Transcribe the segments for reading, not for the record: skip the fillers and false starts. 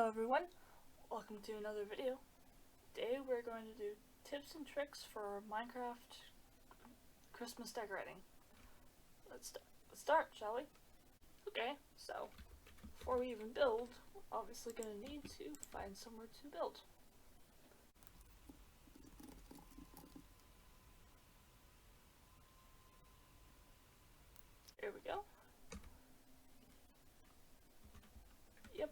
Hello everyone, welcome to another video. Today we're going to do tips and tricks for Minecraft Christmas decorating. Let's start, shall we? Okay, so before we even build, we're obviously going to need to find somewhere to build. Here we go. Yep,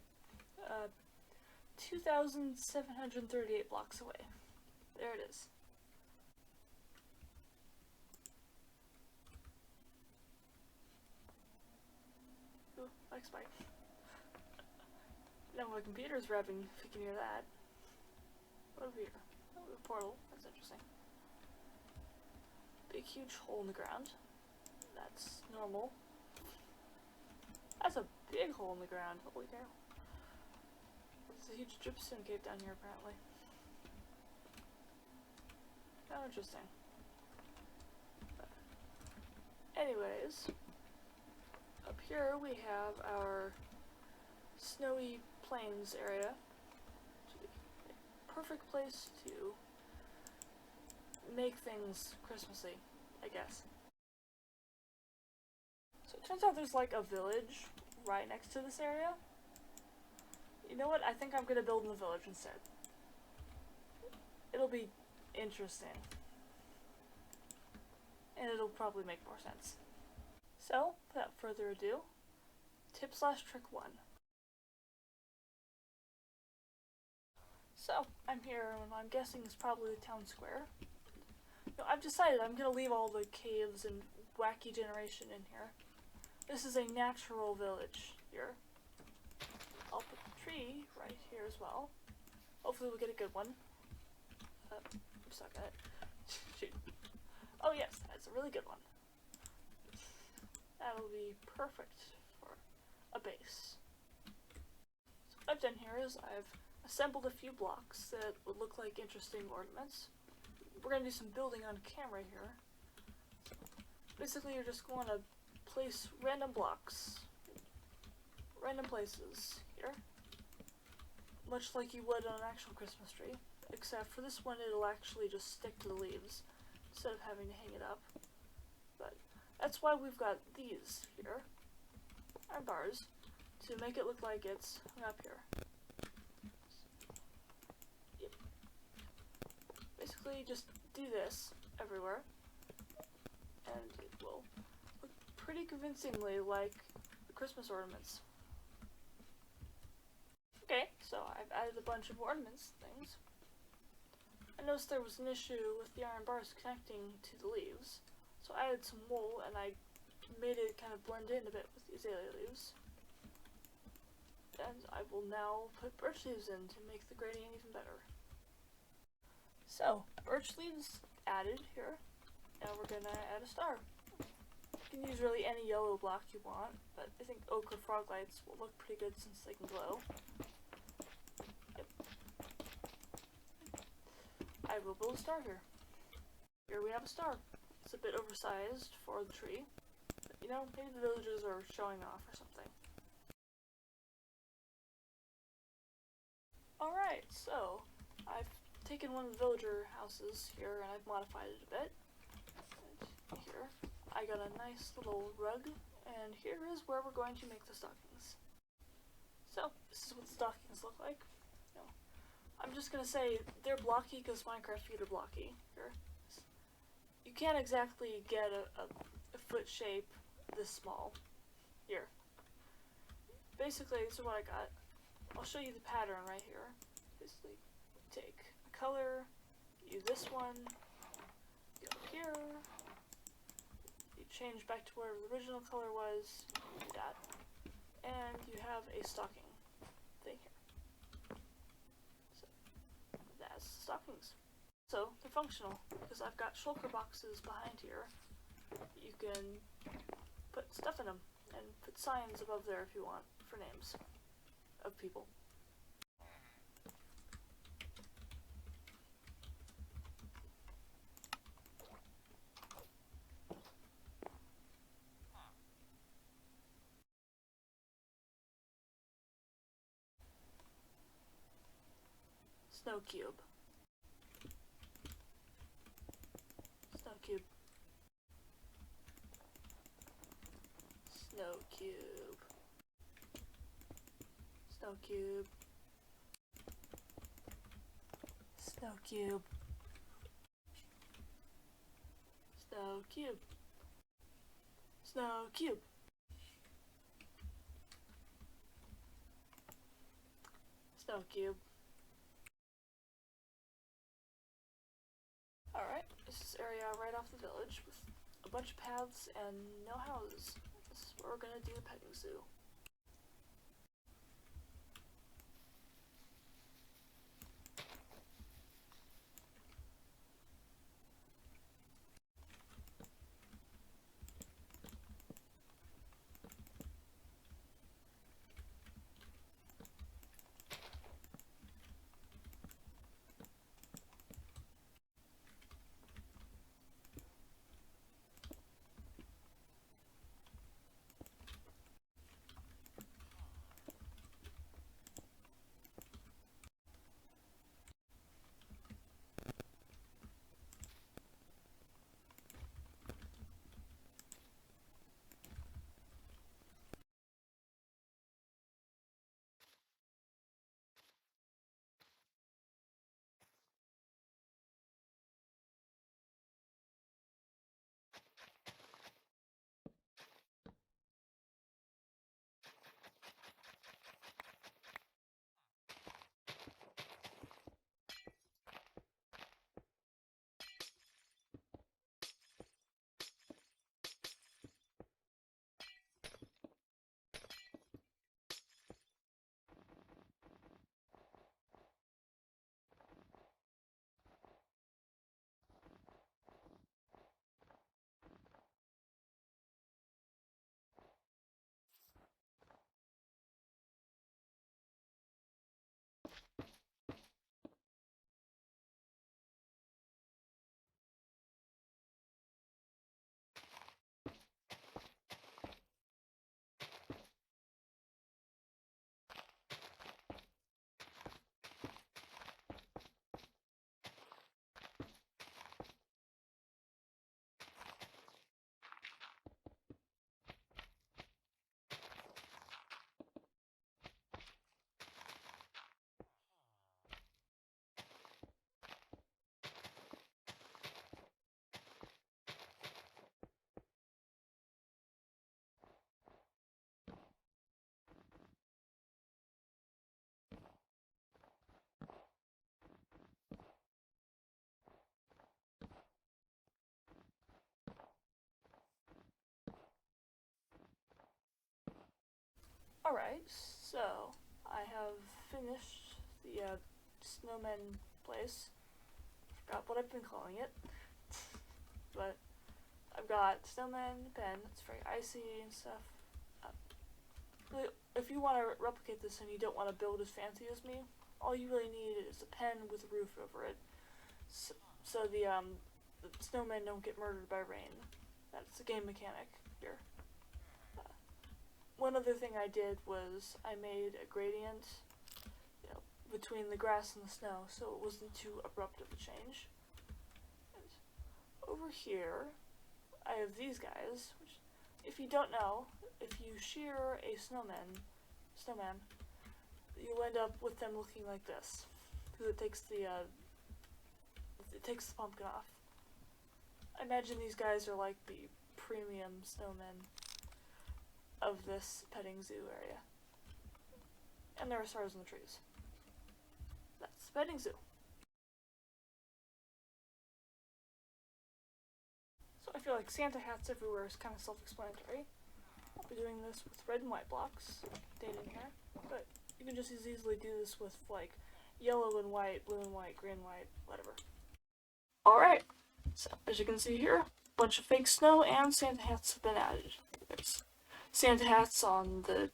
2,738 blocks away. There it is. Ooh, like spike. Now my computer's revving, if you can hear that. What over here? Oh, a portal. That's interesting. Big huge hole in the ground. That's normal. That's a big hole in the ground. Holy cow. There's a huge dripstone cave down here apparently. How interesting. Anyways, up here we have our snowy plains area. Perfect place to make things Christmassy, I guess. So it turns out there's like a village right next to this area. You know what? I think I'm gonna build in the village instead. It'll be interesting. And it'll probably make more sense. So, without further ado, tip/trick 1. So, I'm here and I'm guessing it's probably the town square. No, I've decided I'm gonna leave all the caves and wacky generation in here. This is a natural village here. I'll put the tree right here as well. Hopefully we'll get a good one. I'm stuck at it. Shoot. Oh yes, that's a really good one. That'll be perfect for a base. So what I've done here is I've assembled a few blocks that would look like interesting ornaments. We're going to do some building on camera here. Basically you're just going to place random blocks, random places here, much like you would on an actual Christmas tree, except for this one it'll actually just stick to the leaves instead of having to hang it up. But that's why we've got these here, iron bars, to make it look like it's hung up here. Yep. Basically just do this everywhere, and it will look pretty convincingly like the Christmas ornaments. Okay, so I've added a bunch of ornaments things. I noticed there was an issue with the iron bars connecting to the leaves, so I added some wool and I made it kind of blend in a bit with the azalea leaves. And I will now put birch leaves in to make the gradient even better. So, birch leaves added here. Now we're gonna add a star. You can use really any yellow block you want, but I think ochre frog lights will look pretty good since they can glow. Yep. I will build a star here. Here we have a star. It's a bit oversized for the tree, but you know, maybe the villagers are showing off or something. Alright, so I've taken one of the villager houses here and I've modified it a bit. And here I got a nice little rug, and here is where we're going to make the stockings. So this is what the stockings look like. No, I'm just gonna say they're blocky because Minecraft feet are blocky here. You can't exactly get a foot shape this small. Here. Basically, this is what I got. I'll show you the pattern right here. Basically, take a color, use this one, go here, you change back to where the original color was, do that, and you have a stocking thing here. So, that's stockings. So, they're functional, because I've got shulker boxes behind here. You can put stuff in them, and put signs above there if you want, for names of people. Snow cube. Snow cube. Snow cube. Snow cube. Snow cube. Snow cube. Snow cube. Snow cube. Alright, this is area right off the village with a bunch of paths and no houses. This is where we're gonna do the petting zoo. Alright, so I have finished the snowman place. Forgot what I've been calling it. But I've got snowman pen, it's very icy and stuff. If you want to replicate this and you don't want to build as fancy as me, all you really need is a pen with a roof over it. So the snowmen don't get murdered by rain. That's a game mechanic here. One other thing I did was I made a gradient, between the grass and the snow, so it wasn't too abrupt of a change. And over here, I have these guys, which, if you don't know, if you shear a snowman, you'll end up with them looking like this, because it takes the pumpkin off. I imagine these guys are like the premium snowmen of this petting zoo area. And there are stars in the trees. That's the petting zoo. So I feel like Santa hats everywhere is kind of self-explanatory. I'll be doing this with red and white blocks contained in here, but you can just as easily do this with like yellow and white, blue and white, green and white, whatever. Alright, so as you can see here, a bunch of fake snow and Santa hats have been added. There's Santa hats on the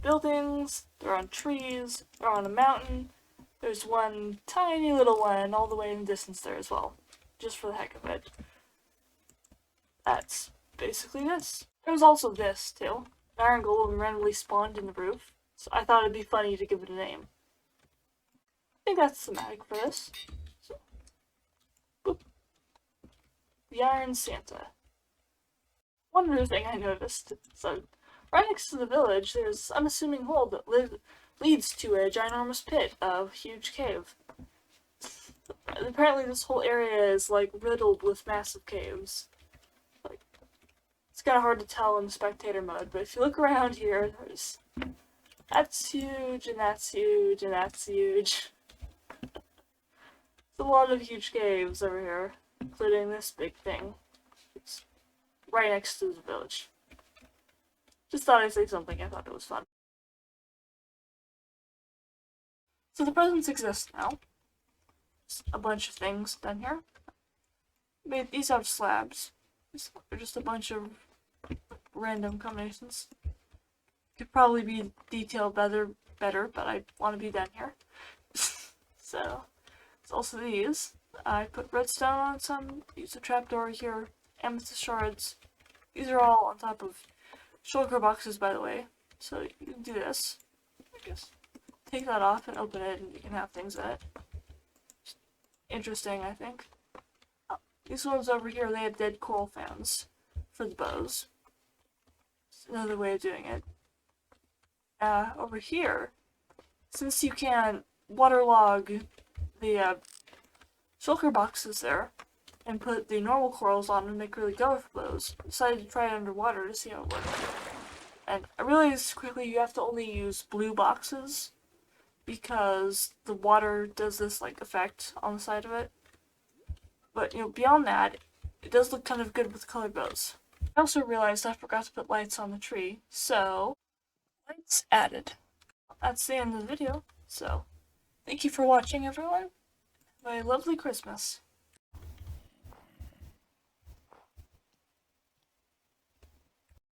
buildings, they're on trees, they're on a mountain. There's one tiny little one all the way in the distance there as well, just for the heck of it. That's basically this. There's also this, too. An iron golem randomly spawned in the roof, so I thought it'd be funny to give it a name. think that's thematic for this. So, boop. The Iron Santa. One other thing I noticed, so right next to the village, there's an unassuming hole that leads to a ginormous pit, a huge cave. Apparently this whole area is like riddled with massive caves. Like, it's kind of hard to tell in spectator mode, but if you look around here, that's huge, and that's huge, and that's huge. There's a lot of huge caves over here, including this big thing. It's right next to the village. Just thought I'd say something, I thought it was fun. So the presents exist now. Just a bunch of things done here. These are slabs. They're just a bunch of random combinations. Could probably be detailed better, but I want to be done here. So, it's also these. I put redstone on some, use a trapdoor here, amethyst shards. These are all on top of shulker boxes, by the way. So you can do this. I guess take that off and open it, and you can have things in it. Interesting, I think. Oh, these ones over here, they have dead coral fans for the bows. It's another way of doing it. Over here, since you can waterlog the shulker boxes there and put the normal corals on and make really colorful bows, I decided to try it underwater to see how it works. And I realized quickly you have to only use blue boxes because the water does this like effect on the side of it. But beyond that, it does look kind of good with colored bows. I also realized I forgot to put lights on the tree, so lights added. That's the end of the video, so thank you for watching, everyone. Have a lovely Christmas.